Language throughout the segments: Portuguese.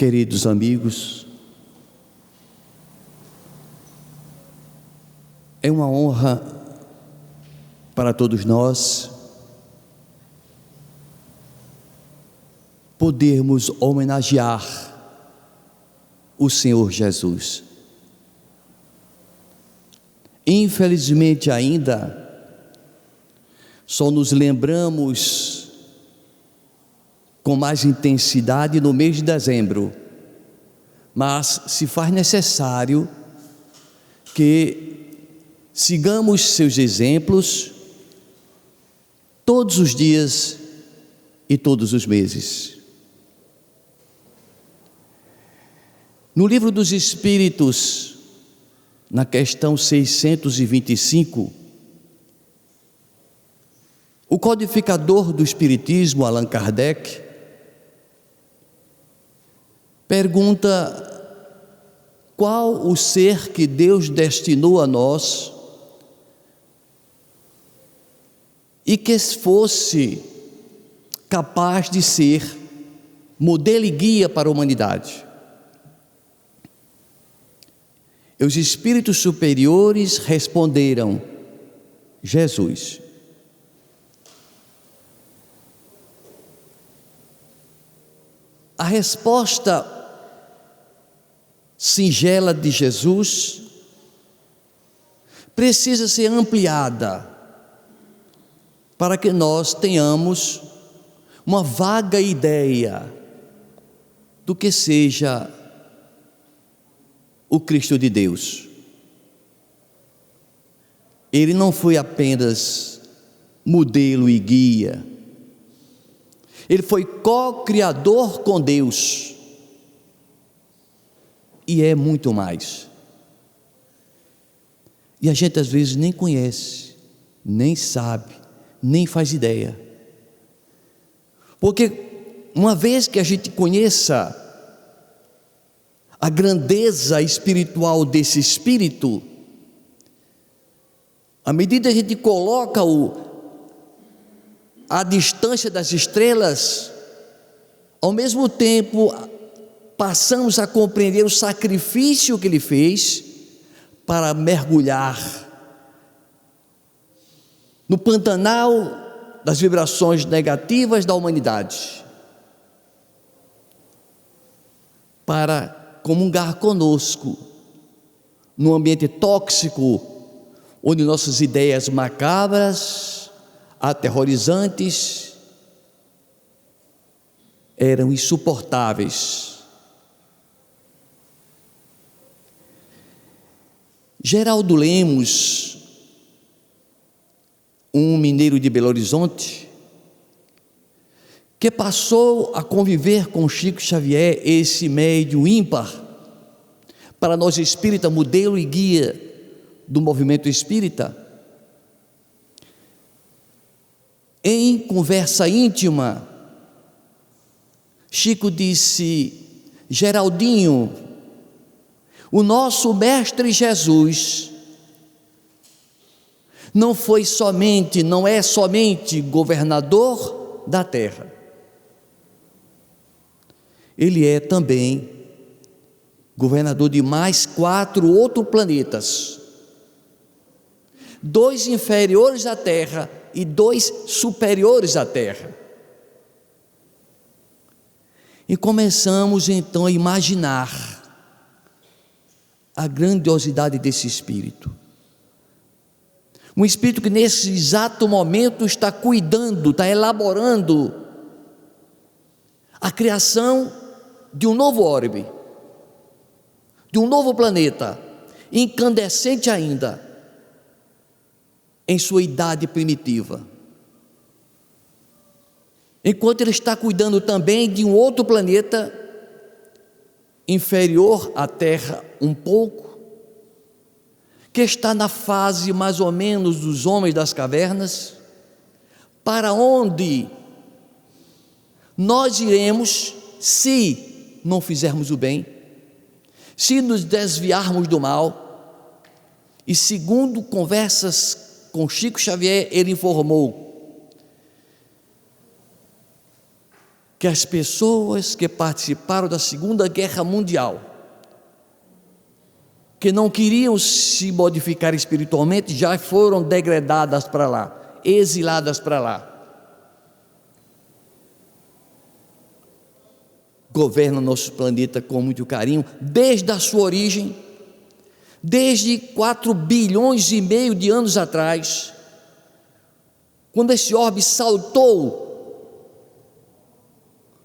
Queridos amigos, é uma honra para todos nós podermos homenagear o Senhor Jesus. Infelizmente ainda só nos lembramos com mais intensidade no mês de dezembro, mas se faz necessário que sigamos seus exemplos todos os dias e todos os meses. No Livro dos Espíritos, na questão 625, o codificador do Espiritismo, Allan Kardec, pergunta qual o ser que Deus destinou a nós e que fosse capaz de ser modelo e guia para a humanidade. E os espíritos superiores responderam: Jesus. A resposta singela de Jesus precisa ser ampliada para que nós tenhamos uma vaga ideia do que seja o Cristo de Deus. Ele não foi apenas modelo e guia, ele foi co-criador com Deus e é muito mais. E a gente às vezes nem conhece, nem sabe, nem faz ideia, porque uma vez que a gente conheça a grandeza espiritual desse Espírito, à medida que a gente coloca à distância das estrelas, ao mesmo tempo passamos a compreender o sacrifício que ele fez para mergulhar no pantanal das vibrações negativas da humanidade, para comungar conosco num ambiente tóxico, onde nossas ideias macabras, aterrorizantes, eram insuportáveis. Geraldo Lemos, um mineiro de Belo Horizonte, que passou a conviver com Chico Xavier, esse médium ímpar, para nós espírita, modelo e guia do movimento espírita, em conversa íntima, Chico disse: Geraldinho, o nosso mestre Jesus não é somente governador da terra, ele é também governador de mais 4 outros planetas, 2 inferiores à terra e 2 superiores à terra. E começamos então a imaginar a grandiosidade desse Espírito, um Espírito que nesse exato momento está cuidando, está elaborando a criação de um novo orbe, de um novo planeta, incandescente ainda em sua idade primitiva, enquanto ele está cuidando também de um outro planeta inferior à Terra um pouco, que está na fase mais ou menos dos homens das cavernas, para onde nós iremos se não fizermos o bem, se nos desviarmos do mal. E segundo conversas com Chico Xavier, ele informou que as pessoas que participaram da Segunda Guerra Mundial, que não queriam se modificar espiritualmente, já foram degradadas para lá, exiladas para lá. Governa nosso planeta com muito carinho, desde a sua origem, desde 4 bilhões e meio de anos atrás, quando esse orbe saltou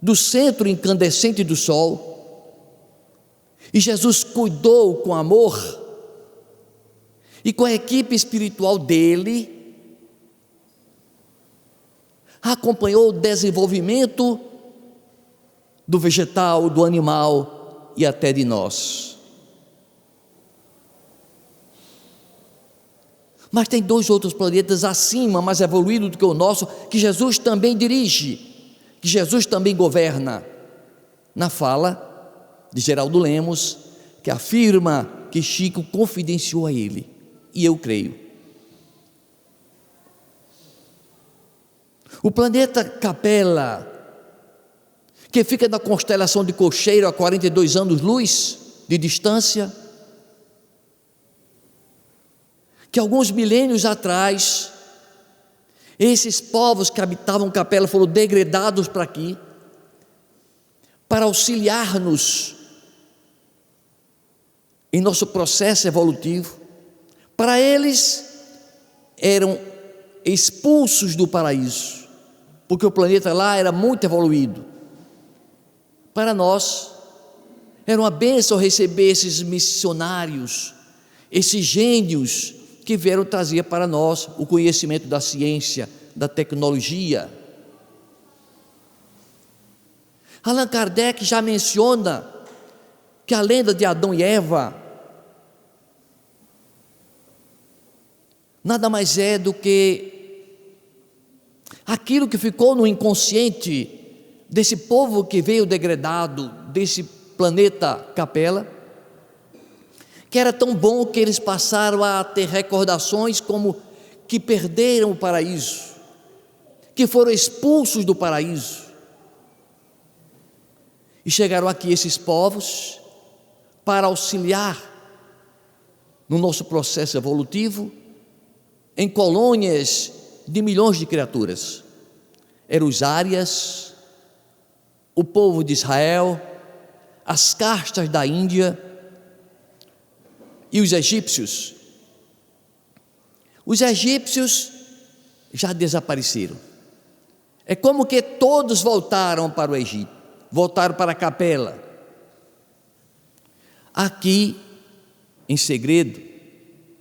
do centro incandescente do Sol, e Jesus cuidou com amor, e com a equipe espiritual dele, acompanhou o desenvolvimento do vegetal, do animal e até de nós. Mas tem 2 outros planetas acima, mais evoluídos do que o nosso, que Jesus também dirige, que Jesus também governa. Na fala de Geraldo Lemos, que afirma que Chico confidenciou a ele, e eu creio. O planeta Capela, que fica na constelação de Cocheiro a 42 anos-luz de distância, que alguns milênios atrás, esses povos que habitavam Capela foram degradados para aqui, para auxiliar-nos em nosso processo evolutivo. Para eles, eram expulsos do paraíso, porque o planeta lá era muito evoluído. Para nós, era uma bênção receber esses missionários, esses gênios que vieram trazer para nós o conhecimento da ciência, da tecnologia. Allan Kardec já menciona que a lenda de Adão e Eva nada mais é do que aquilo que ficou no inconsciente desse povo que veio degradado, desse planeta Capela, que era tão bom que eles passaram a ter recordações como que perderam o paraíso, que foram expulsos do paraíso, e chegaram aqui esses povos para auxiliar no nosso processo evolutivo, em colônias de milhões de criaturas. Eram os árias, o povo de Israel, as castas da Índia e os egípcios. Os egípcios já desapareceram. É como que todos voltaram para o Egito, voltaram para a Capela. Aqui, em segredo,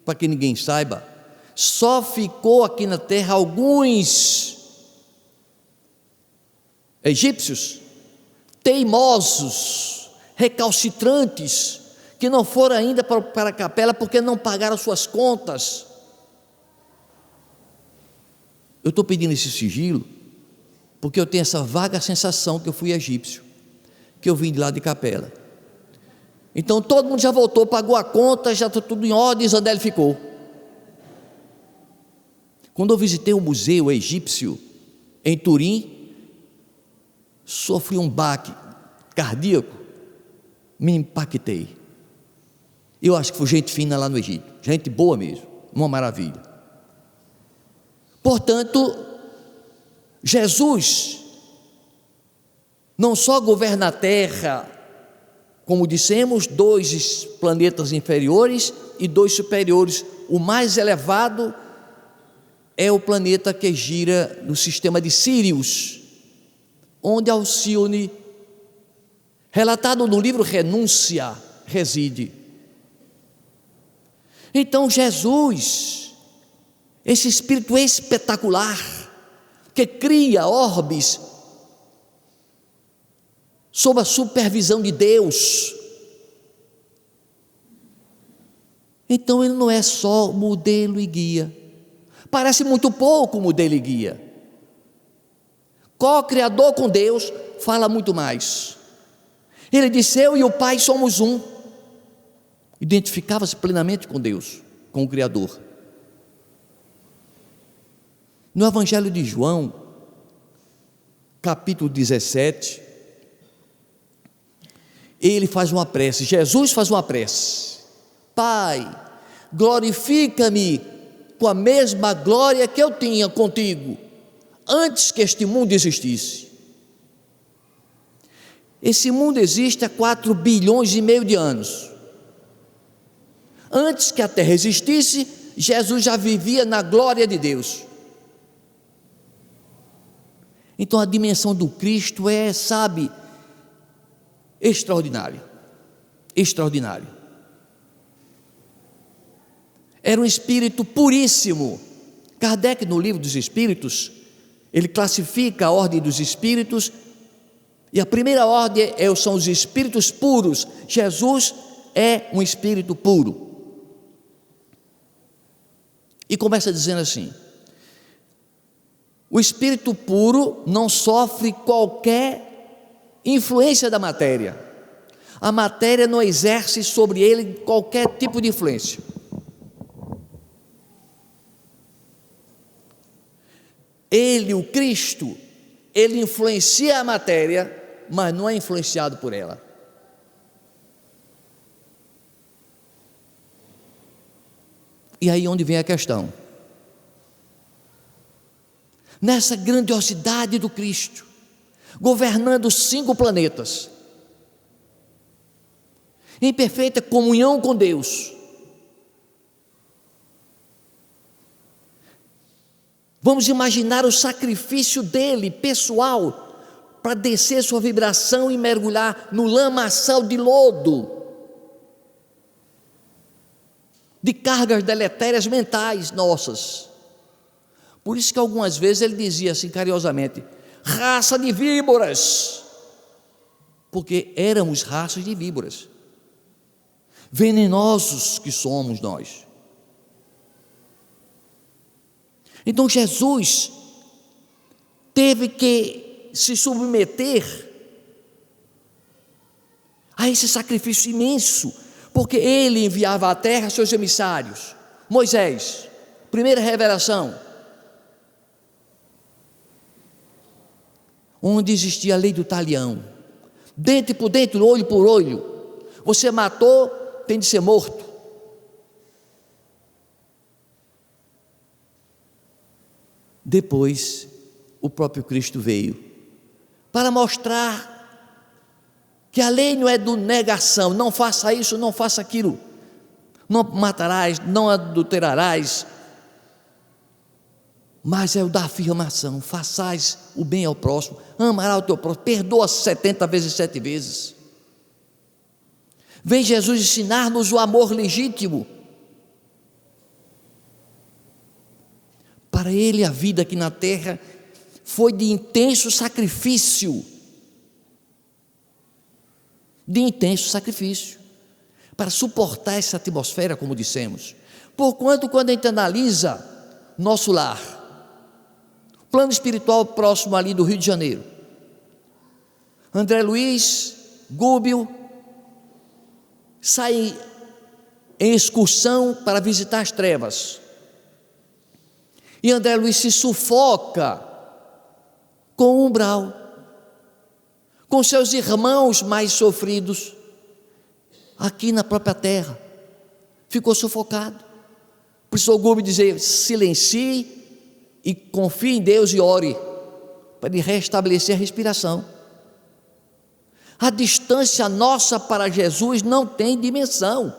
para que ninguém saiba, só ficou aqui na terra alguns egípcios teimosos, recalcitrantes, que não foram ainda para a Capela porque não pagaram suas contas. Eu estou pedindo esse sigilo porque eu tenho essa vaga sensação que eu fui egípcio, que eu vim de lá de Capela. Então todo mundo já voltou, pagou a conta, já está tudo em ordem. Zandélio ficou. Quando eu visitei o museu egípcio em Turim, sofri um baque cardíaco, me impactei. Eu acho que foi gente fina lá no Egito, gente boa mesmo, uma maravilha. Portanto, Jesus não só governa a Terra, como dissemos, 2 planetas inferiores e 2 superiores. O mais elevado é o planeta que gira no sistema de Sírius, onde Alcione, relatado no livro Renúncia, reside. Então Jesus, esse espírito espetacular, que cria orbes sob a supervisão de Deus, então ele não é só modelo e guia. Parece muito pouco modelo e guia. Co-criador com Deus fala muito mais. Ele disse: eu e o Pai somos um. Identificava-se plenamente com Deus, com o Criador. No Evangelho de João, capítulo 17, ele faz uma prece, Jesus faz uma prece: Pai, glorifica-me com a mesma glória que eu tinha contigo, antes que este mundo existisse. Esse mundo existe há 4 bilhões e meio de anos. Antes que a terra existisse, Jesus já vivia na glória de Deus. Então a dimensão do Cristo é, sabe, extraordinária. Extraordinária. Era um espírito puríssimo. Kardec, no livro dos Espíritos, ele classifica a ordem dos espíritos, e a primeira ordem são os espíritos puros. Jesus é um espírito puro. E começa dizendo assim: o espírito puro não sofre qualquer influência da matéria. A matéria não exerce sobre ele qualquer tipo de influência. Ele, o Cristo, ele influencia a matéria, mas não é influenciado por ela. E aí onde vem a questão? Nessa grandiosidade do Cristo, governando 5 planetas, em perfeita comunhão com Deus, vamos imaginar o sacrifício dele, pessoal, para descer sua vibração e mergulhar no lamaçal de lodo, de cargas deletérias mentais nossas. Por isso que algumas vezes ele dizia assim carinhosamente: raça de víboras, porque éramos raças de víboras, venenosos que somos nós. Então Jesus teve que se submeter a esse sacrifício imenso, porque ele enviava à terra seus emissários. Moisés, primeira revelação, onde existia a lei do talião, dente por dente, olho por olho. Você matou, tem de ser morto. Depois, o próprio Cristo veio para mostrar que a lei não é do negação: não faça isso, não faça aquilo, não matarás, não adulterarás, mas é o da afirmação: façais o bem ao próximo, amará o teu próximo, perdoa 70 vezes 7 vezes. Vem Jesus ensinar-nos o amor legítimo. Para ele a vida aqui na terra foi de intenso sacrifício, para suportar essa atmosfera, como dissemos. Porquanto, quando a gente analisa nosso lar, plano espiritual próximo ali do Rio de Janeiro, André Luiz, Gúbio, saem em excursão para visitar as trevas, e André Luiz se sufoca com o umbral, com seus irmãos mais sofridos, aqui na própria terra, ficou sufocado. Precisou Gúbio dizer: silencie e confie em Deus e ore, para ele restabelecer a respiração. A distância nossa para Jesus não tem dimensão,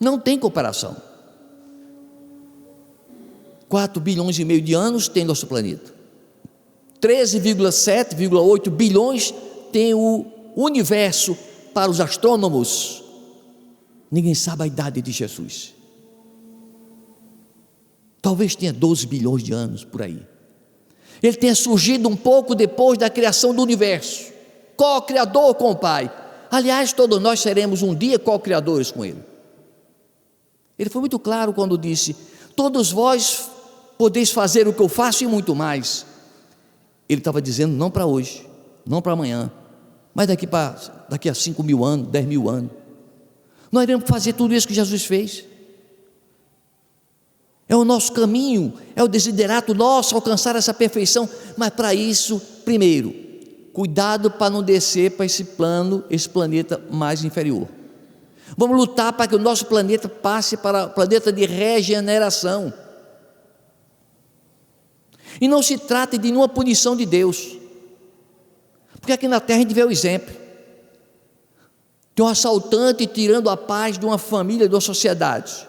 não tem comparação. 4 bilhões e meio de anos tem nosso planeta, 13,7,8 bilhões tem o universo para os astrônomos. Ninguém sabe a idade de Jesus. Talvez tenha 12 bilhões de anos por aí. Ele tenha surgido um pouco depois da criação do universo, co-criador com o Pai. Aliás, todos nós seremos um dia co-criadores com Ele. Ele foi muito claro quando disse: todos vós podeis fazer o que eu faço e muito mais. Ele estava dizendo não para hoje, não para amanhã, mas daqui a 5 mil anos, 10 mil anos, nós iremos fazer tudo isso que Jesus fez. É o nosso caminho, é o desiderato nosso alcançar essa perfeição. Mas para isso, primeiro, cuidado para não descer para esse planeta mais inferior. Vamos lutar para que o nosso planeta passe para o planeta de regeneração. E não se trata de nenhuma punição de Deus, porque aqui na terra a gente vê o exemplo de um assaltante tirando a paz de uma família, de uma sociedade.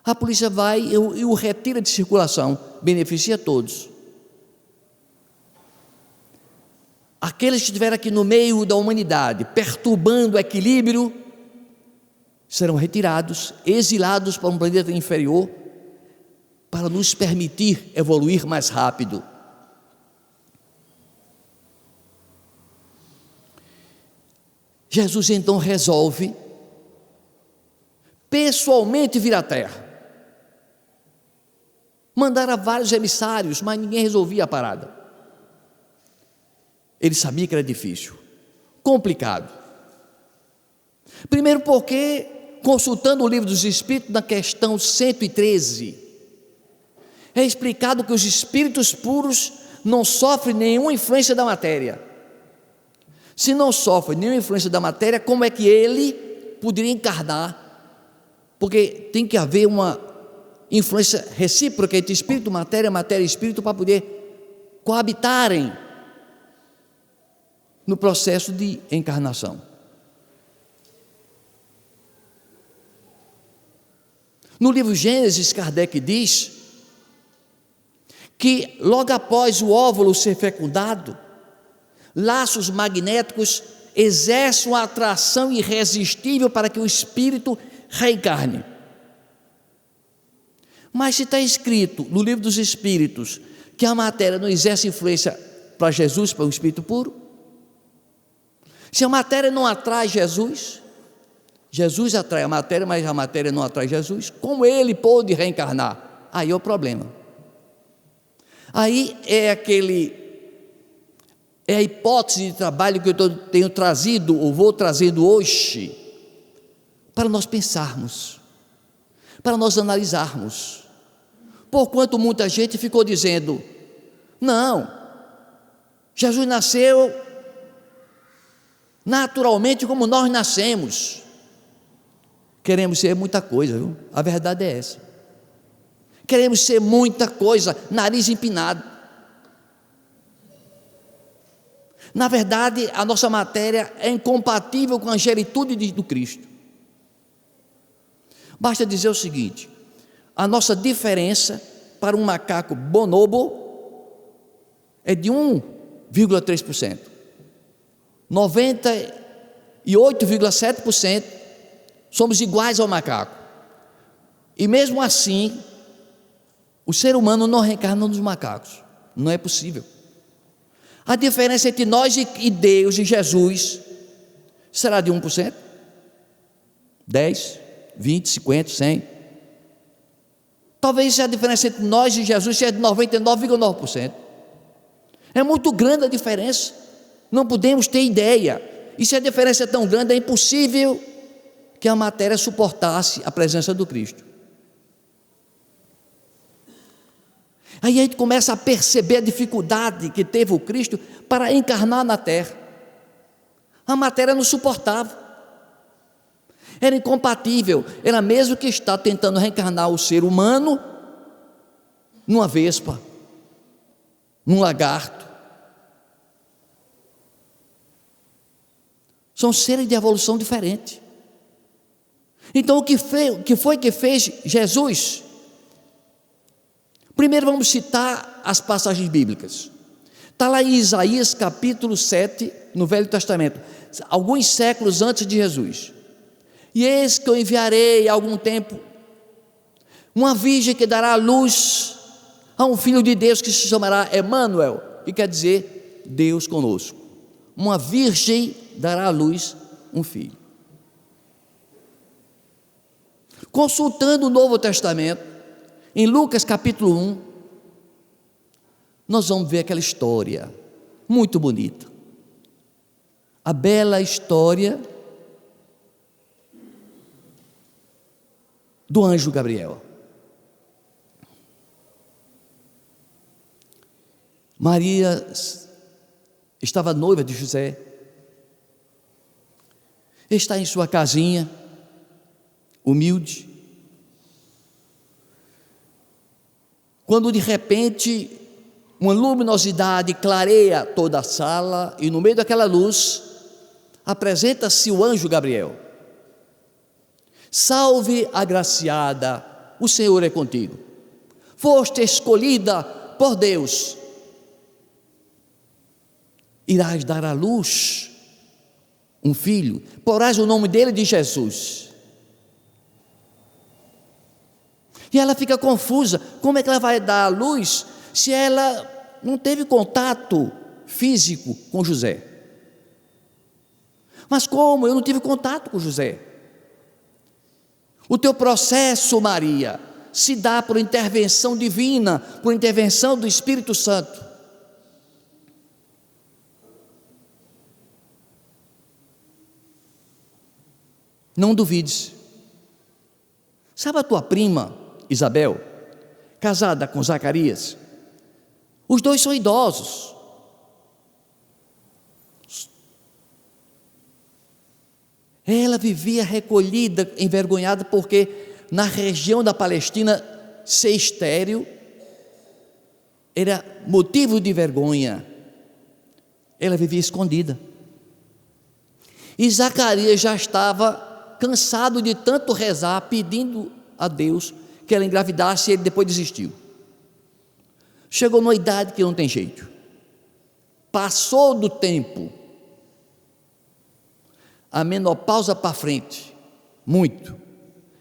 A polícia vai e o retira de circulação, beneficia todos. Aqueles que estiverem aqui no meio da humanidade, perturbando o equilíbrio, serão retirados, exilados para um planeta inferior, para nos permitir evoluir mais rápido. Jesus então resolve pessoalmente vir à terra. Mandaram vários emissários, mas ninguém resolvia a parada. Ele sabia que era difícil, complicado. Primeiro porque, consultando o livro dos Espíritos, na questão 113, é explicado que os espíritos puros não sofrem nenhuma influência da matéria. Se não sofre nenhuma influência da matéria, como é que ele poderia encarnar? Porque tem que haver uma influência recíproca entre espírito e matéria e espírito, para poder coabitarem no processo de encarnação. No livro Gênesis, Kardec diz que logo após o óvulo ser fecundado, laços magnéticos exercem uma atração irresistível para que o espírito reencarne. Mas se está escrito no livro dos Espíritos que a matéria não exerce influência para Jesus, para o espírito puro, se a matéria não atrai Jesus, Jesus atrai a matéria, mas a matéria não atrai Jesus, como ele pôde reencarnar? Aí é o problema. Aí é a hipótese de trabalho que eu tenho trazido, ou vou trazendo hoje, para nós pensarmos, para nós analisarmos. Porquanto muita gente ficou dizendo: não, Jesus nasceu naturalmente como nós nascemos. Queremos ser muita coisa, viu? A verdade é essa. Queremos ser muita coisa, nariz empinado. Na verdade, a nossa matéria é incompatível com a angelitude do Cristo. Basta dizer o seguinte: a nossa diferença para um macaco bonobo é de 1,3%. 98,7% somos iguais ao macaco. E mesmo assim, o ser humano não reencarna nos macacos. Não é possível. A diferença entre nós e Deus e Jesus será de 1%? 10%, 20%, 50%, 100%? Talvez a diferença entre nós e Jesus seja de 99,9%. É muito grande a diferença. Não podemos ter ideia. E se a diferença é tão grande, é impossível que a matéria suportasse a presença do Cristo. Aí a gente começa a perceber a dificuldade que teve o Cristo para encarnar na terra. A matéria não suportava, era incompatível. Era mesmo que está tentando reencarnar o ser humano numa vespa, num lagarto. São seres de evolução diferente. Então o que foi que fez Jesus? Primeiro vamos citar as passagens bíblicas. Está lá em Isaías capítulo 7, no Velho Testamento, alguns séculos antes de Jesus. E eis que eu enviarei há algum tempo uma virgem que dará luz a um filho de Deus que se chamará Emanuel, que quer dizer Deus conosco. Uma virgem dará à luz um filho. Consultando o Novo Testamento, em Lucas capítulo 1, nós vamos ver aquela história muito bonita, a bela história do anjo Gabriel. Maria estava noiva de José, está em sua casinha, humilde, quando de repente uma luminosidade clareia toda a sala, e no meio daquela luz apresenta-se o anjo Gabriel. Salve, agraciada, o Senhor é contigo, foste escolhida por Deus, irás dar à luz um filho, porás o nome dele de Jesus. E ela fica confusa, como é que ela vai dar à luz se ela não teve contato físico com José? Mas como? Eu não tive contato com José. O teu processo, Maria, se dá por intervenção divina, por intervenção do Espírito Santo. Não duvides. Sabe a tua prima Isabel, casada com Zacarias? Os dois são idosos. Ela vivia recolhida, envergonhada, porque na região da Palestina, ser estéril era motivo de vergonha. Ela vivia escondida. E Zacarias já estava cansado de tanto rezar, pedindo a Deus que ela engravidasse, e ele depois desistiu. Chegou numa idade que não tem jeito, passou do tempo, a menopausa para frente, muito.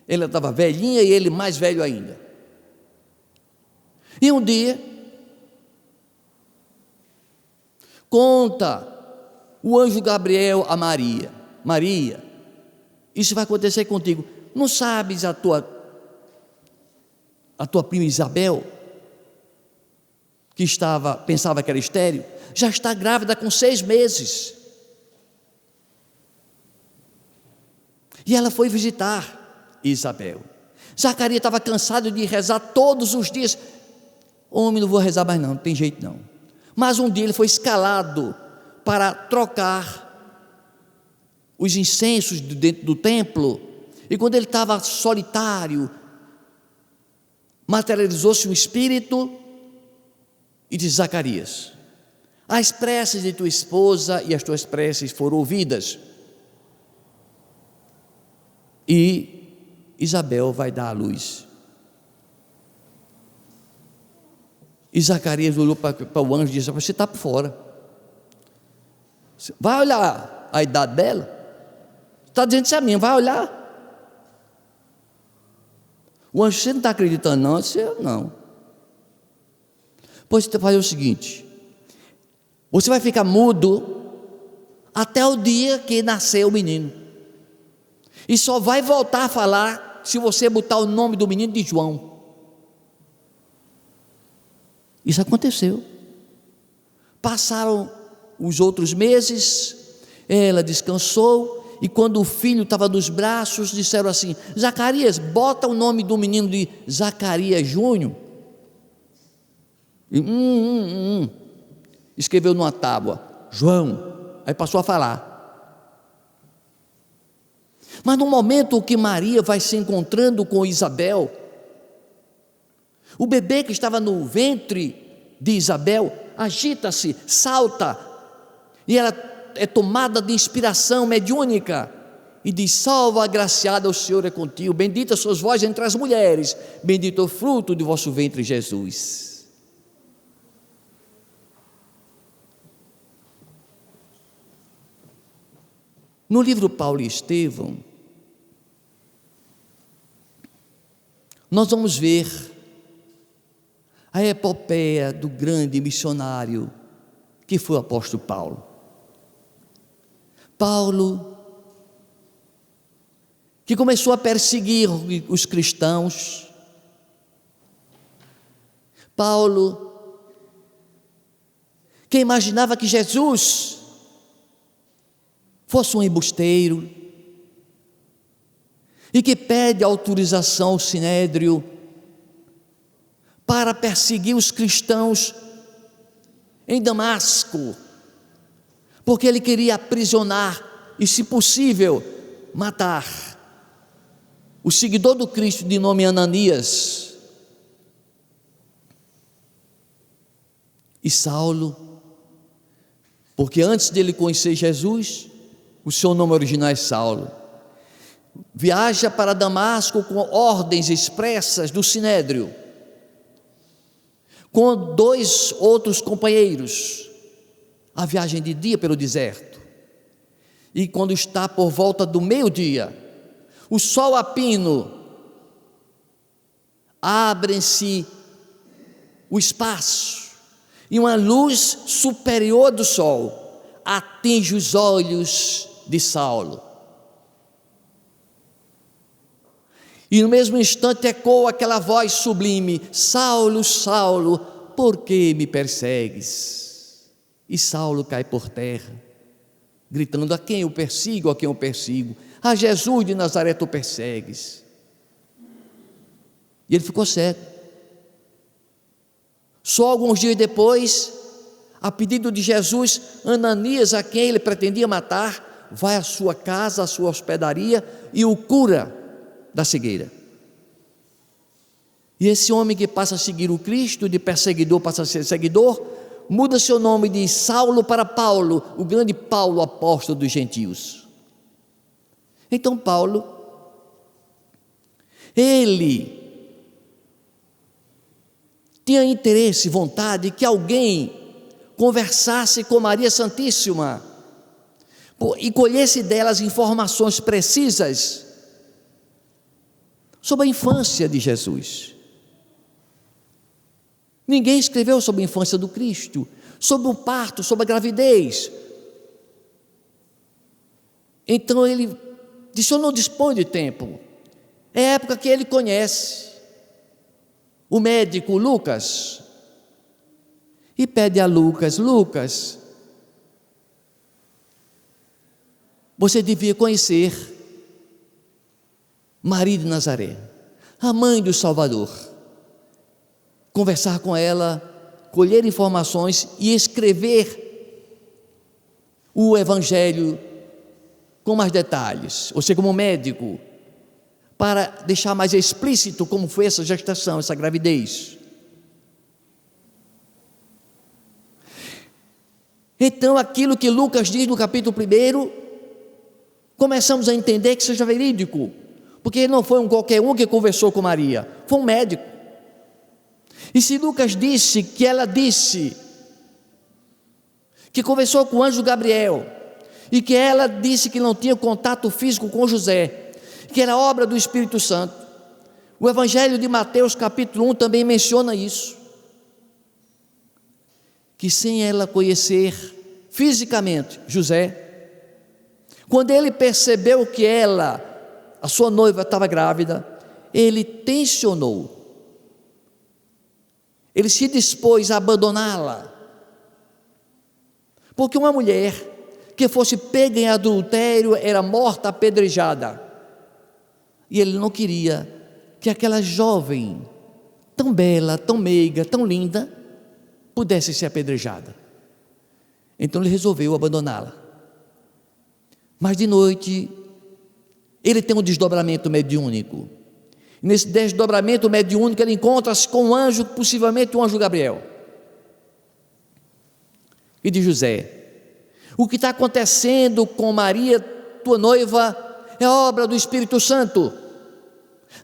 Ela estava velhinha e ele mais velho ainda. E um dia, conta o anjo Gabriel a Maria: Maria, isso vai acontecer contigo. Não sabes a tua prima Isabel, que pensava que era estéril, já está grávida com 6 meses. E ela foi visitar Isabel. Zacarias estava cansado de rezar todos os dias. Homem, não vou rezar mais não tem jeito não. Mas um dia ele foi escalado para trocar os incensos dentro do templo, e quando ele estava solitário, materializou-se um espírito e disse: Zacarias, as preces de tua esposa e as tuas preces foram ouvidas, e Isabel vai dar à luz. E Zacarias olhou para o anjo e disse: você está por fora, vai olhar a idade dela, está dizendo isso a mim, vai olhar. O anjo: você não está acreditando não? Eu disse: não. Pois você vai fazer o seguinte, você vai ficar mudo até o dia que nascer o menino, e só vai voltar a falar se você botar o nome do menino de João. Isso aconteceu. Passaram os outros meses, ela descansou, e quando o filho estava nos braços, disseram assim: Zacarias, bota o nome do menino de Zacarias Júnior. E, escreveu numa tábua João, aí passou a falar. Mas no momento que Maria vai se encontrando com Isabel, o bebê que estava no ventre de Isabel agita-se, salta, e ela é tomada de inspiração mediúnica e diz: salve, agraciada, o Senhor é contigo, bendita sois vós entre as mulheres, bendito é o fruto de vosso ventre, Jesus. No livro Paulo e Estevão, nós vamos ver a epopeia do grande missionário que foi o apóstolo Paulo. Paulo, que começou a perseguir os cristãos. Paulo, que imaginava que Jesus fosse um embusteiro, e que pede autorização ao Sinédrio para perseguir os cristãos em Damasco, porque ele queria aprisionar e, se possível, matar o seguidor do Cristo de nome Ananias. E Saulo, porque antes dele conhecer Jesus, o seu nome original é Saulo, viaja para Damasco com ordens expressas do Sinédrio, com 2 outros companheiros, a viagem de dia pelo deserto. E quando está por volta do meio-dia, o sol a pino, abre-se o espaço, e uma luz superior do sol atinge os olhos de Saulo. E no mesmo instante ecoa aquela voz sublime: Saulo, Saulo, por que me persegues? E Saulo cai por terra, gritando: a quem eu persigo, a quem eu persigo? A Jesus de Nazaré tu persegues. E ele ficou cego. Só alguns dias depois, a pedido de Jesus, Ananias, a quem ele pretendia matar, vai à sua casa, à sua hospedaria, e o cura da cegueira. E esse homem que passa a seguir o Cristo, de perseguidor passa a ser seguidor, muda seu nome de Saulo para Paulo, o grande Paulo, apóstolo dos gentios. Então Paulo, ele tinha interesse, vontade que alguém conversasse com Maria Santíssima e colhesse delas informações precisas sobre a infância de Jesus. Ninguém escreveu sobre a infância do Cristo, sobre o parto, sobre a gravidez. Então ele disse: eu não disponho de tempo. É a época que ele conhece o médico Lucas, e pede a Lucas: Lucas, você devia conhecer Maria de Nazaré, a mãe do Salvador, conversar com ela, colher informações e escrever o Evangelho com mais detalhes. Você, como médico, para deixar mais explícito como foi essa gestação, essa gravidez. Então, aquilo que Lucas diz no capítulo 1, começamos a entender que seja verídico, porque não foi qualquer um que conversou com Maria, foi um médico. E se Lucas disse que ela disse que conversou com o anjo Gabriel, e que ela disse que não tinha contato físico com José, que era obra do Espírito Santo, o Evangelho de Mateus capítulo 1 também menciona isso, que sem ela conhecer fisicamente José, quando ele percebeu que ela, a sua noiva, estava grávida, ele tensionou, ele se dispôs a abandoná-la, porque uma mulher que fosse pega em adultério era morta apedrejada, e ele não queria que aquela jovem, tão bela, tão meiga, tão linda, pudesse ser apedrejada. Então ele resolveu abandoná-la. Mas de noite, ele tem um desdobramento mediúnico. Nesse desdobramento mediúnico, ele encontra-se com um anjo, possivelmente o anjo Gabriel, e diz: José, o que está acontecendo com Maria, tua noiva, é obra do Espírito Santo.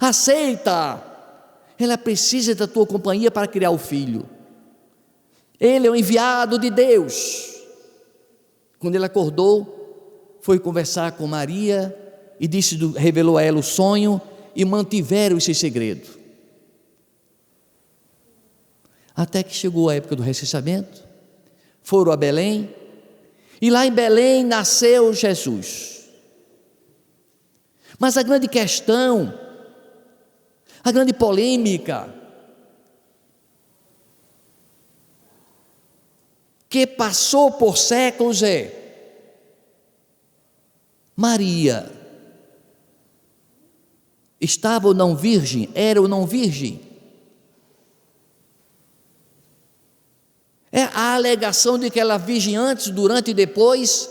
Aceita, ela precisa da tua companhia para criar o filho. Ele é o enviado de Deus. Quando ele acordou, foi conversar com Maria e revelou a ela o sonho, e mantiveram esse segredo. Até que chegou a época do recenseamento, foram a Belém, e lá em Belém nasceu Jesus. Mas a grande questão, a grande polêmica, que passou por séculos é: Maria estava ou não virgem? Era ou não virgem? alegação de que ela virgem antes, durante e depois,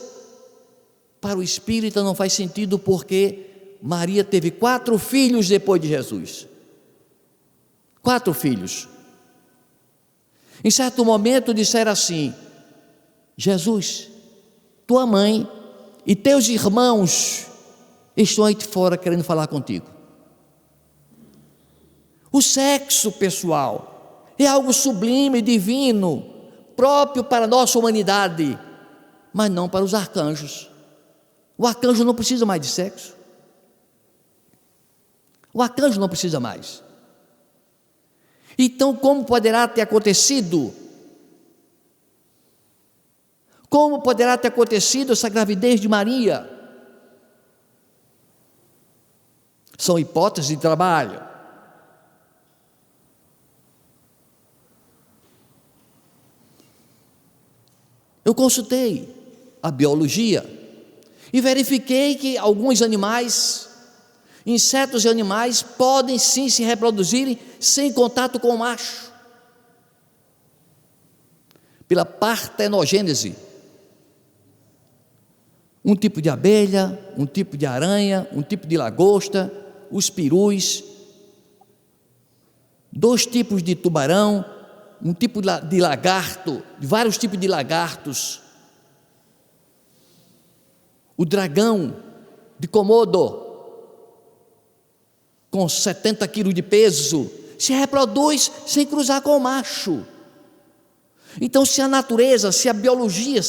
para o espírita não faz sentido, porque Maria teve 4 filhos depois de Jesus. 4 filhos. Em certo momento disseram assim: Jesus, tua mãe e teus irmãos estão aí fora querendo falar contigo. O sexo, pessoal, é algo sublime, divino, próprio para a nossa humanidade, mas não para os arcanjos. O arcanjo não precisa mais de sexo. O arcanjo não precisa mais. Então, como poderá ter acontecido? Como poderá ter acontecido essa gravidez de Maria? São hipóteses de trabalho. Eu consultei a biologia e verifiquei que alguns animais, insetos e animais, podem sim se reproduzirem sem contato com o macho, pela partenogênese. Um tipo de abelha, um tipo de aranha, um tipo de lagosta, os perus, 2 tipos de tubarão, um tipo de lagarto, vários tipos de lagartos, o dragão de Komodo, com 70 quilos de peso, se reproduz sem cruzar com o macho. Então, se a natureza, se a biologia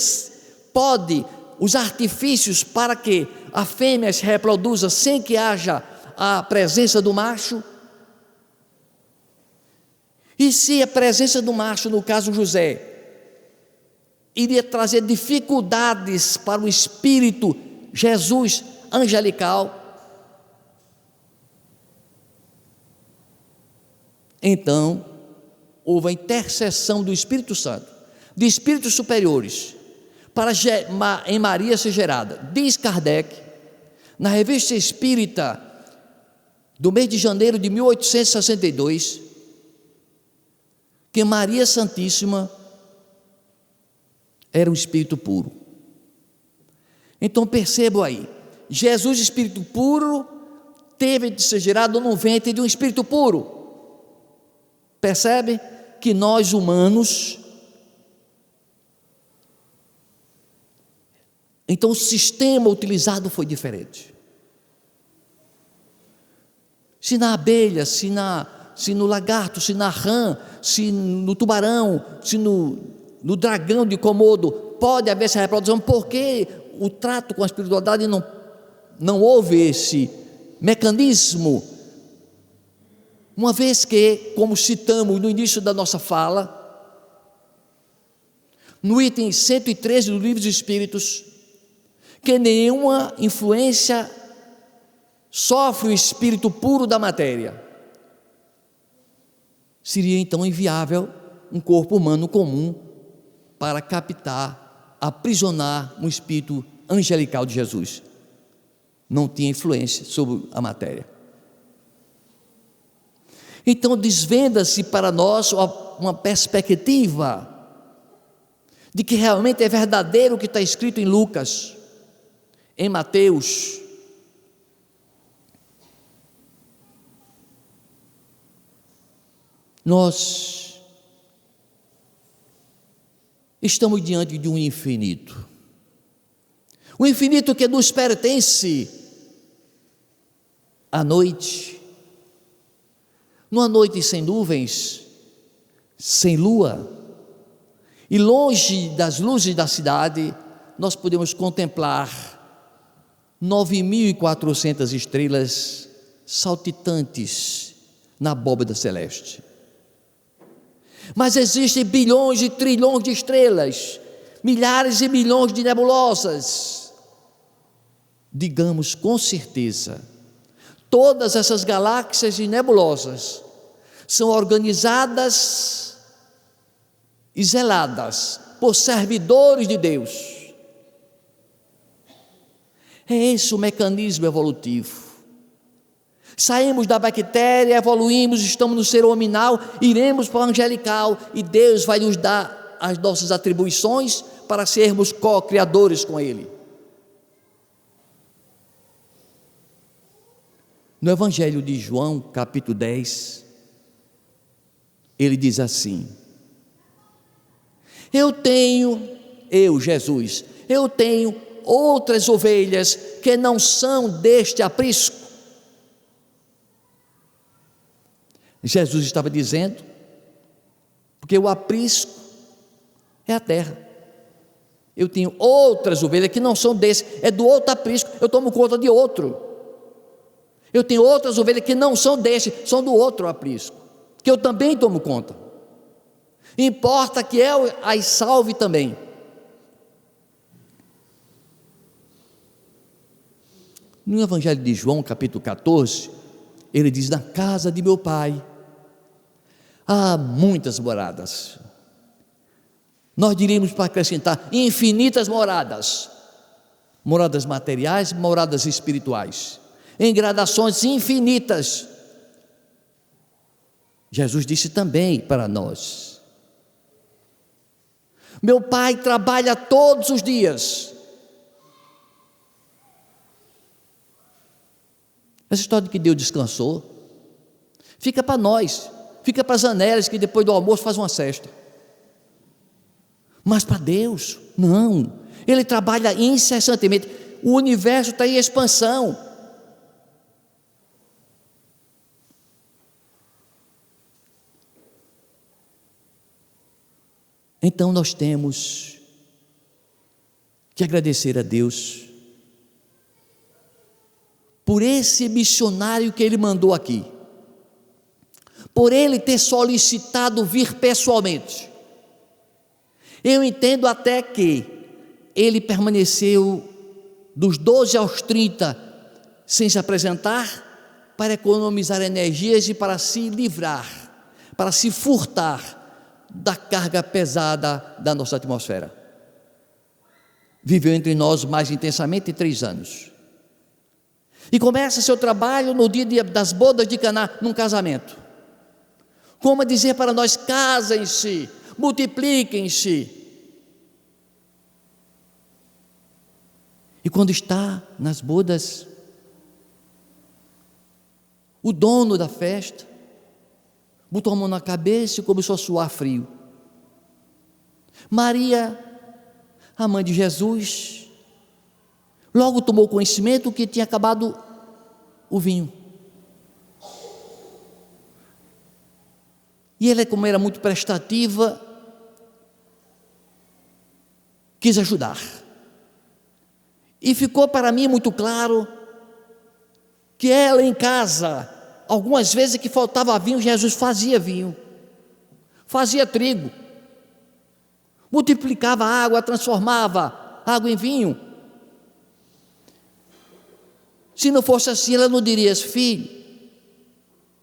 pode usar artifícios para que a fêmea se reproduza sem que haja a presença do macho, e se a presença do macho, no caso José, iria trazer dificuldades para o espírito Jesus angelical, então houve a intercessão do Espírito Santo, de espíritos superiores, para em Maria ser gerada. Diz Kardec, na Revista Espírita do mês de janeiro de 1862, que Maria Santíssima era um espírito puro. Então percebam aí, Jesus, espírito puro, teve de ser gerado no ventre de um espírito puro. Percebe que nós humanos, então o sistema utilizado foi diferente. Se na abelha, se no lagarto, se na rã, se no tubarão, se no dragão de Komodo pode haver essa reprodução, porque o trato com a espiritualidade não houve esse mecanismo, uma vez que, como citamos no início da nossa fala, no item 113 do Livro dos Espíritos, que nenhuma influência sofre o espírito puro da matéria. Seria então inviável um corpo humano comum para captar, aprisionar um espírito angelical de Jesus. Não tinha influência sobre a matéria. Então desvenda-se para nós uma perspectiva de que realmente é verdadeiro o que está escrito em Lucas, em Mateus. Nós estamos diante de um infinito, um infinito que nos pertence à noite, numa noite sem nuvens, sem lua, e longe das luzes da cidade, nós podemos contemplar 9.400 estrelas saltitantes na abóbada celeste. Mas existem bilhões e trilhões de estrelas, milhares e milhões de nebulosas. Digamos com certeza, todas essas galáxias e nebulosas são organizadas e zeladas por servidores de Deus. É esse o mecanismo evolutivo. Saímos da bactéria, evoluímos, estamos no ser hominal, iremos para o angelical, e Deus vai nos dar as nossas atribuições para sermos co-criadores com Ele. No Evangelho de João, capítulo 10, ele diz assim: Jesus, eu tenho outras ovelhas que não são deste aprisco. Jesus estava dizendo, porque o aprisco é a terra. Eu tenho outras ovelhas que não são desse, é do outro aprisco, eu tomo conta de outro. Eu tenho outras ovelhas que não são deste, são do outro aprisco, que eu também tomo conta. Importa que eu as salve também. No Evangelho de João, capítulo 14, ele diz: na casa de meu pai há muitas moradas. Nós diríamos, para acrescentar, infinitas moradas. Moradas materiais, moradas espirituais, em gradações infinitas. Jesus disse também para nós: meu pai trabalha todos os dias. Essa história de que Deus descansou fica para nós, fica para as anélias que depois do almoço faz uma cesta. Mas para Deus, não. Ele trabalha incessantemente. O universo está em expansão. Então nós temos que agradecer a Deus por esse missionário que Ele mandou aqui, por Ele ter solicitado vir pessoalmente. Eu entendo até que Ele permaneceu dos 12 aos 30 sem se apresentar, para economizar energias e para se livrar, para se furtar da carga pesada da nossa atmosfera. Viveu entre nós mais intensamente 3 anos. E começa seu trabalho no dia das bodas de Caná, num casamento. Como dizer para nós: casem-se, multipliquem-se. E quando está nas bodas, o dono da festa botou a mão na cabeça e começou a suar frio. Maria, a mãe de Jesus, logo tomou conhecimento que tinha acabado o vinho. E ela, como era muito prestativa, quis ajudar. E ficou para mim muito claro que ela em casa, algumas vezes que faltava vinho, Jesus fazia vinho, fazia trigo, multiplicava a água, transformava água em vinho. Se não fosse assim, ela não diria: filho,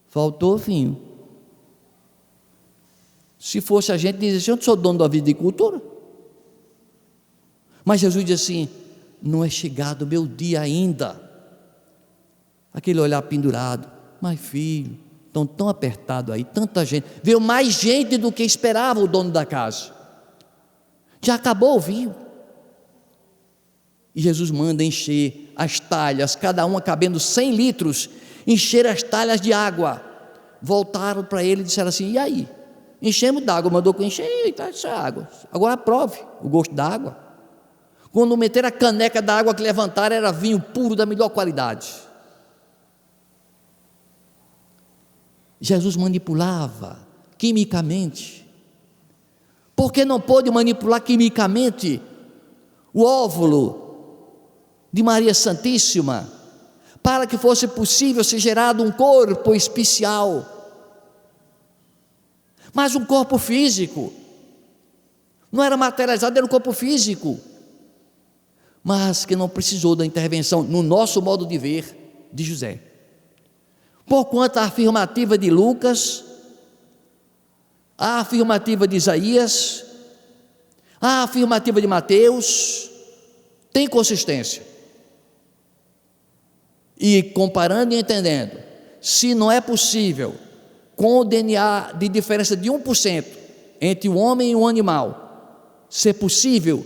faltou vinho. Se fosse a gente, dizia: eu não sou dono da viticultura. Mas Jesus diz assim: não é chegado o meu dia ainda. Aquele olhar pendurado: mas filho, estão tão apertado aí, tanta gente. Veio mais gente do que esperava o dono da casa. Já acabou o vinho. E Jesus manda encher as talhas, cada uma cabendo 100 litros, encher as talhas de água. Voltaram para ele e disseram assim: e aí? Enchemos d'água, mandou que encher, tá, isso é água. Agora prove o gosto da água. Quando meteram a caneca da água que levantaram, era vinho puro da melhor qualidade. Jesus manipulava quimicamente. Por que não pôde manipular quimicamente o óvulo de Maria Santíssima, para que fosse possível ser gerado um corpo especial, mas um corpo físico, não era materializado, era um corpo físico, mas que não precisou da intervenção, no nosso modo de ver, de José. Porquanto a afirmativa de Lucas, a afirmativa de Isaías, a afirmativa de Mateus tem consistência. E comparando e entendendo, se não é possível com o DNA de diferença de 1% entre o homem e o animal, ser possível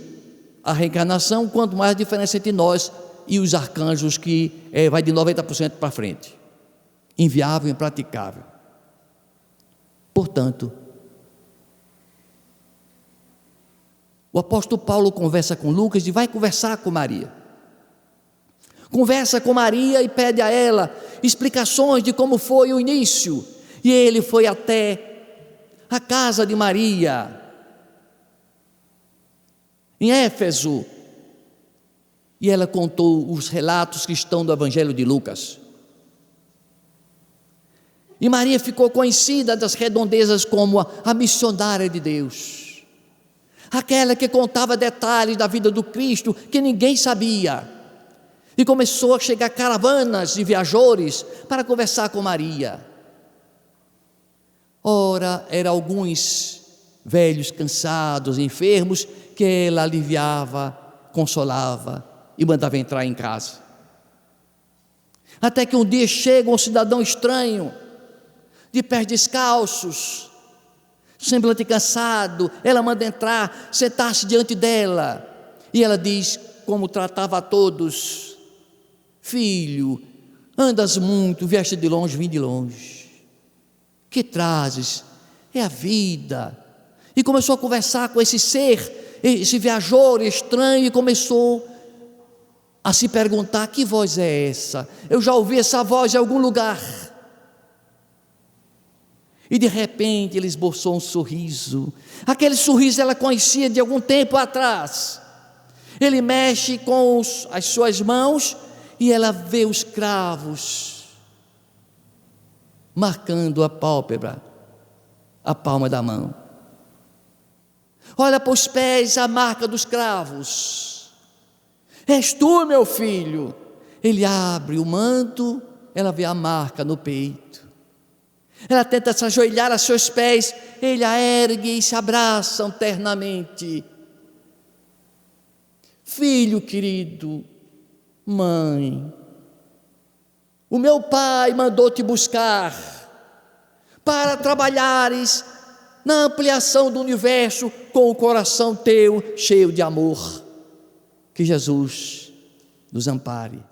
a reencarnação, quanto mais a diferença entre nós e os arcanjos, que vai de 90% para frente. Inviável, impraticável. Portanto, o apóstolo Paulo conversa com Lucas e vai conversar com Maria. Conversa com Maria e pede a ela explicações de como foi o início. E ele foi até a casa de Maria, em Éfeso, e ela contou os relatos que estão no Evangelho de Lucas. E Maria ficou conhecida das redondezas como a missionária de Deus, aquela que contava detalhes da vida do Cristo que ninguém sabia, e começou a chegar caravanas de viajores para conversar com Maria. Ora, eram alguns velhos, cansados, enfermos, que ela aliviava, consolava e mandava entrar em casa. Até que um dia chega um cidadão estranho, de pés descalços, semblante cansado. Ela manda entrar, sentar-se diante dela, e ela diz como tratava a todos: filho, andas muito, vieste de longe, vim de longe, que trazes? É a vida. E começou a conversar com esse ser, esse viajor estranho, e começou a se perguntar: que voz é essa? Eu já ouvi essa voz em algum lugar. E de repente ele esboçou um sorriso. Aquele sorriso ela conhecia de algum tempo atrás. Ele mexe com as suas mãos e ela vê os cravos marcando a pálpebra, a palma da mão. Olha para os pés, a marca dos cravos. És tu, meu filho? Ele abre o manto, ela vê a marca no peito. Ela tenta se ajoelhar a seus pés, ele a ergue e se abraçam ternamente. Filho querido, mãe, o meu pai mandou te buscar para trabalhares na ampliação do universo com o coração teu cheio de amor. Que Jesus nos ampare.